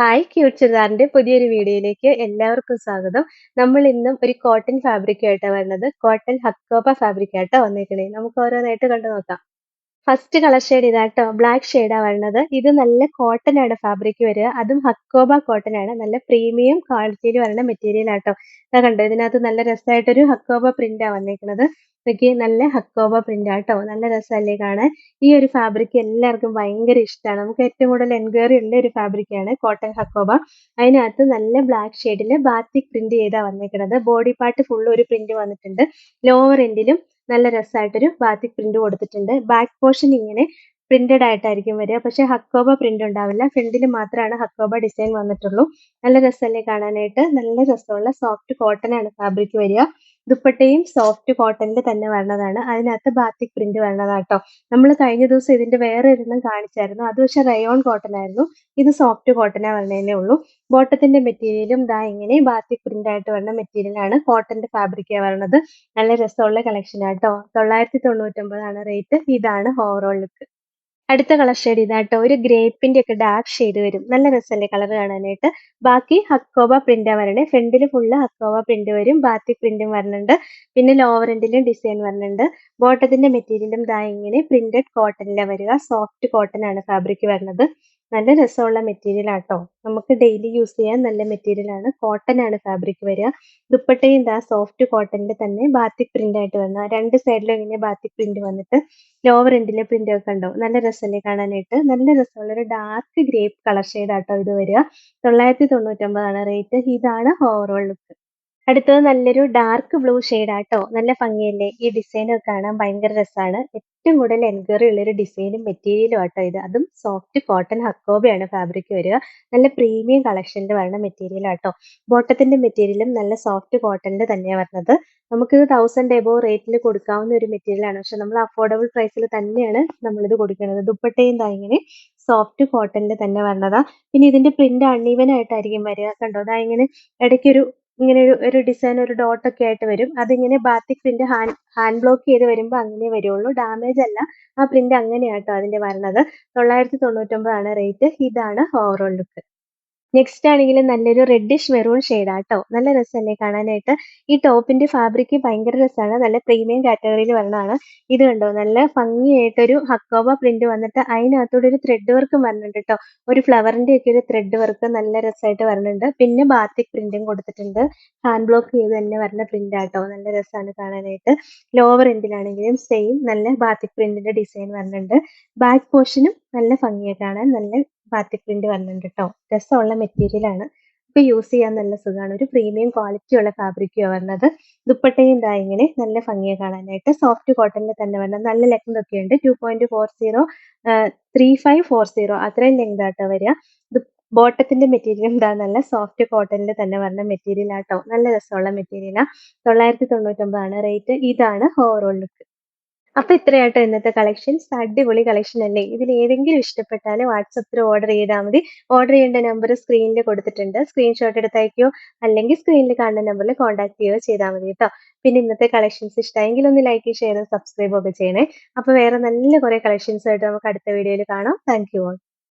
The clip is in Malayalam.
ഹായ് ക്യൂട്ട് ചുരിദാറിന്റെ പുതിയൊരു വീഡിയോയിലേക്ക് എല്ലാവർക്കും സ്വാഗതം. നമ്മൾ ഇന്നും ഒരു കോട്ടൺ ഫാബ്രിക്കുമായിട്ടാണ് വരുന്നത്. കോട്ടൺ ഹക്കോബ ഫാബ്രിക്കായിട്ടാ വന്നേക്കണേ. നമുക്ക് ഓരോന്നായിട്ട് കണ്ടു നോക്കാം. ഫസ്റ്റ് കളർ ഷെയ്ഡ് ഇതാട്ടോ. ബ്ലാക്ക് ഷെയ്ഡാ വരുന്നത്. ഇത് നല്ല കോട്ടൺ ആണ് ഫാബ്രിക് വരിക. അതും ഹക്കോബ കോട്ടൺ ആണ്. നല്ല പ്രീമിയം ക്വാളിറ്റിയിൽ വരുന്ന മെറ്റീരിയൽ ആട്ടോ. ഇതാ കണ്ടോ, ഇതിനകത്ത് നല്ല രസമായിട്ടൊരു ഹക്കോബ പ്രിന്റാ വന്നേക്കുന്നത്. ഇതൊക്കെ നല്ല ഹക്കോബ പ്രിന്റ് ആട്ടോ. നല്ല രസമല്ലേ കാണാൻ. ഈ ഒരു ഫാബ്രിക് എല്ലാവർക്കും ഭയങ്കര ഇഷ്ടമാണ്. നമുക്ക് ഏറ്റവും കൂടുതൽ എൻക്വയറി ഉള്ള ഒരു ഫാബ്രിക്കാണ് കോട്ടൺ ഹക്കോബ. അതിനകത്ത് നല്ല ബ്ലാക്ക് ഷെയ്ഡിൽ ബാത്തിക് പ്രിന്റ് ചെയ്താ വന്നേക്കുന്നത്. ബോഡി പാർട്ട് ഫുൾ ഒരു പ്രിന്റ് വന്നിട്ടുണ്ട്. ലോവർ എൻഡിലും നല്ല രസമായിട്ടൊരു ബാത്തിക് പ്രിന്റ് കൊടുത്തിട്ടുണ്ട്. ബാക്ക് പോർഷൻ ഇങ്ങനെ പ്രിന്റഡ് ആയിട്ടായിരിക്കും വരിക. പക്ഷെ ഹക്കോബ പ്രിന്റ് ഉണ്ടാവില്ല. ഫ്രണ്ടിൽ മാത്രമാണ് ഹക്കോബ ഡിസൈൻ വന്നിട്ടുള്ളൂ. നല്ല രസമല്ലേ കാണാനായിട്ട്. നല്ല രസമുള്ള സോഫ്റ്റ് കോട്ടൺ ആണ് ഫാബ്രിക് വരിക. ദുപ്പട്ടയും സോഫ്റ്റ് കോട്ടണിൽ തന്നെ വരുന്നതാണ്. അതിനകത്ത് ബാത്തിക് പ്രിന്റ് വരുന്നതാട്ടോ. നമ്മൾ കഴിഞ്ഞ ദിവസം ഇതിന്റെ വേറെ ഒരെണ്ണം കാണിച്ചായിരുന്നു. അത് പക്ഷെ റയോൺ കോട്ടൺ ആയിരുന്നു. ഇത് സോഫ്റ്റ് കോട്ടനാ വരുന്നതേ ഉള്ളൂ. ബോട്ടത്തിന്റെ മെറ്റീരിയലും ദാ ഇങ്ങനെ ബാത്തിക് പ്രിന്റ് ആയിട്ട് വരുന്ന മെറ്റീരിയലാണ്. കോട്ടന്റെ ഫാബ്രിക്കാ വരുന്നത്. നല്ല രസമുള്ള കളക്ഷൻ ആട്ടോ. 999 റേറ്റ്. ഇതാണ് ഓവറോൾ ലുക്ക്. അടുത്ത കളർ ഷെയ്ഡ് ഇതാട്ടോ. ഒരു ഗ്രേപ്പിന്റെ ഒക്കെ ഡാർക്ക് ഷെയ്ഡ് വരും. നല്ല രസമല്ലേ കളർ കാണാനായിട്ട്. ബാക്കി ഹക്കോബ പ്രിന്റാ വരണേ. ഫ്രണ്ടിൽ ഫുള്ള് ഹക്കോബ പ്രിന്റ് വരും. ബാത്തിക് പ്രിന്റും വരുന്നുണ്ട്. പിന്നെ ലോവർ എൻഡിലും ഡിസൈൻ വരുന്നുണ്ട്. ബോട്ടത്തിന്റെ മെറ്റീരിയലും ദാ ഇങ്ങനെ പ്രിന്റഡ് കോട്ടണിലാണ് വരിക. സോഫ്റ്റ് കോട്ടൺ ആണ് ഫാബ്രിക് വരുന്നത്. നല്ല രസമുള്ള മെറ്റീരിയൽ ആട്ടോ. നമുക്ക് ഡെയിലി യൂസ് ചെയ്യാൻ നല്ല മെറ്റീരിയൽ ആണ്. കോട്ടൺ ആണ് ഫാബ്രിക് വരിക. ദുപ്പട്ടയും ദാ സോഫ്റ്റ് കോട്ടണിൽ തന്നെ ബാത്തിക് പ്രിന്റ് ആയിട്ട് വന്ന രണ്ട് സൈഡിലും ഇങ്ങനെ ബാത്തിക് പ്രിന്റ് വന്നിട്ട് ലോവർ എൻഡിലെ പ്രിന്റ് ഒക്കെ കണ്ടോ. നല്ല രസമല്ലേ കാണാനായിട്ട്. നല്ല രസമുള്ള ഒരു ഡാർക്ക് ഗ്രേപ്പ് കളർ ഷെയ്ഡ് ആട്ടോ ഇത് വരിക. 999 റേറ്റ്. ഇതാണ് ഓവറോൾ ലുക്ക്. അടുത്തത് നല്ലൊരു ഡാർക്ക് ബ്ലൂ ആട്ടോ. നല്ല ഭംഗിയല്ലേ. ഈ ഡിസൈൻ ഒക്കെ കാണാൻ ഭയങ്കര രസമാണ്. ഏറ്റവും കൂടുതൽ എൻക്വയറി ഉള്ള ഒരു ഡിസൈനും മെറ്റീരിയലും ആട്ടോ ഇത്. അതും സോഫ്റ്റ് കോട്ടൺ ഹക്കോബയാണ് ഫാബ്രിക് വരിക. നല്ല പ്രീമിയം കളക്ഷനിൽ വരുന്ന മെറ്റീരിയൽ ആട്ടോ. ബോട്ടത്തിന്റെ മെറ്റീരിയലും നല്ല സോഫ്റ്റ് കോട്ടണിൽ തന്നെയാണ് വരുന്നത്. നമുക്കിത് 1000 എബോവ് റേറ്റിൽ കൊടുക്കാവുന്ന ഒരു മെറ്റീരിയൽ ആണ്. പക്ഷെ നമ്മൾ അഫോർഡബിൾ പ്രൈസിൽ തന്നെയാണ് നമ്മളിത് കൊടുക്കുന്നത്. ദുപ്പട്ടയും ദാ ഇങ്ങനെ സോഫ്റ്റ് കോട്ടണിൽ തന്നെ വരുന്നതാ. പിന്നെ ഇതിന്റെ പ്രിന്റ് അൺഈവൻ ആയിട്ടായിരിക്കും വരിക. കണ്ടോ, ദാ ഇങ്ങനെ ഇടയ്ക്കൊരു ഇങ്ങനെ ഒരു ഡിസൈൻ ഒരു ഡോട്ട് ഒക്കെ ആയിട്ട് വരും. അതിങ്ങനെ ബാത്തിക് പ്രിന്റ് ഹാൻഡ് ബ്ലോക്ക് ചെയ്ത് വരുമ്പോൾ അങ്ങനെ വരുള്ളൂ. ഡാമേജ് അല്ല. ആ പ്രിന്റ് അങ്ങനെയാട്ടോ അതിന്റെ വരുന്നത്. 999 റേറ്റ്. ഇതാണ് ഓവറോൾ ലുക്ക്. നെക്സ്റ്റ് ആണെങ്കിൽ നല്ലൊരു റെഡിഷ് മെറൂൺ ഷെയ്ഡാട്ടോ. നല്ല രസമല്ലേ കാണാനായിട്ട്. ഈ ടോപ്പിന്റെ ഫാബ്രിക് ഭയങ്കര രസമാണ്. നല്ല പ്രീമിയം കാറ്റഗറിയിൽ വരുന്നതാണ്. ഇത് കണ്ടോ, നല്ല ഭംഗിയായിട്ടൊരു ഹക്കോബ പ്രിന്റ് വന്നിട്ട് അതിനകത്തൂടെ ഒരു ത്രെഡ് വർക്കും വരുന്നുണ്ട് കേട്ടോ. ഒരു ഫ്ലവറിന്റെ ഒക്കെ ഒരു ത്രെഡ് വർക്ക് നല്ല രസമായിട്ട് വരുന്നുണ്ട്. പിന്നെ ബാത്തിക് പ്രിന്റും കൊടുത്തിട്ടുണ്ട്. ഹാൻഡ് ബ്ലോക്ക് ചെയ്ത് തന്നെ വരുന്ന പ്രിന്റ് ആട്ടോ. നല്ല രസമാണ് കാണാനായിട്ട്. ലോവർ എൻഡിലാണെങ്കിലും സെയിം നല്ല ബാത്തിക് പ്രിന്റിന്റെ ഡിസൈൻ വരുന്നുണ്ട്. ബാക്ക് പോർഷനും നല്ല ഭംഗിയായി കാണാൻ. നല്ല ബാത്തിക് പ്രിന്റ് വരുന്നുണ്ട് കേട്ടോ. രസമുള്ള മെറ്റീരിയൽ ആണ്. ഇപ്പൊ യൂസ് ചെയ്യാൻ നല്ല സുഖമാണ്. ഒരു പ്രീമിയം ക്വാളിറ്റി ഉള്ള ഫാബ്രിക്കാണ് വരുന്നത്. ദുപ്പട്ടയും ദാ ഇങ്ങനെ നല്ല ഭംഗിയെ കാണാനായിട്ട്. സോഫ്റ്റ് കോട്ടണിൽ തന്നെ വരുന്നത്. നല്ല ലെങ്ത് ഒക്കെ ഉണ്ട്. 2.40 3540 അത്രയും ലെങ്ത് ആട്ടോ വരിക. ബോട്ടത്തിന്റെ മെറ്റീരിയൽ എന്താ നല്ല സോഫ്റ്റ് കോട്ടണിൽ തന്നെ വരുന്ന മെറ്റീരിയൽ ആട്ടോ. നല്ല രസമുള്ള മെറ്റീരിയലാ. 999 റേറ്റ്. ഇതാണ് ഓവറോൾ ലുക്ക്. അപ്പൊ ഇത്രയാട്ടോ ഇന്നത്തെ കളക്ഷൻസ്. അടിപൊളി കളക്ഷൻ അല്ലേ. ഇതിൽ ഏതെങ്കിലും ഇഷ്ടപ്പെട്ടാൽ വാട്സപ്പിൽ ഓർഡർ ചെയ്താൽ മതി. ഓർഡർ ചെയ്യേണ്ട നമ്പർ സ്ക്രീനിൽ കൊടുത്തിട്ടുണ്ട്. സ്ക്രീൻഷോട്ട് എടുത്ത് അയക്കുകയോ അല്ലെങ്കിൽ സ്ക്രീനിൽ കാണുന്ന നമ്പറിൽ കോൺടാക്ട് ചെയ്യുകയോ ചെയ്താൽ മതി കേട്ടോ. പിന്നെ ഇന്നത്തെ കളക്ഷൻസ് ഇഷ്ടമായെങ്കിൽ ഒന്ന് ലൈക്ക്, ഷെയർ, സബ്സ്ക്രൈബ് ഒക്കെ ചെയ്യണേ. അപ്പൊ വേറെ നല്ല കുറെ കളക്ഷൻസ് ആയിട്ട് നമുക്ക് അടുത്ത വീഡിയോയിൽ കാണാം. Thank you all.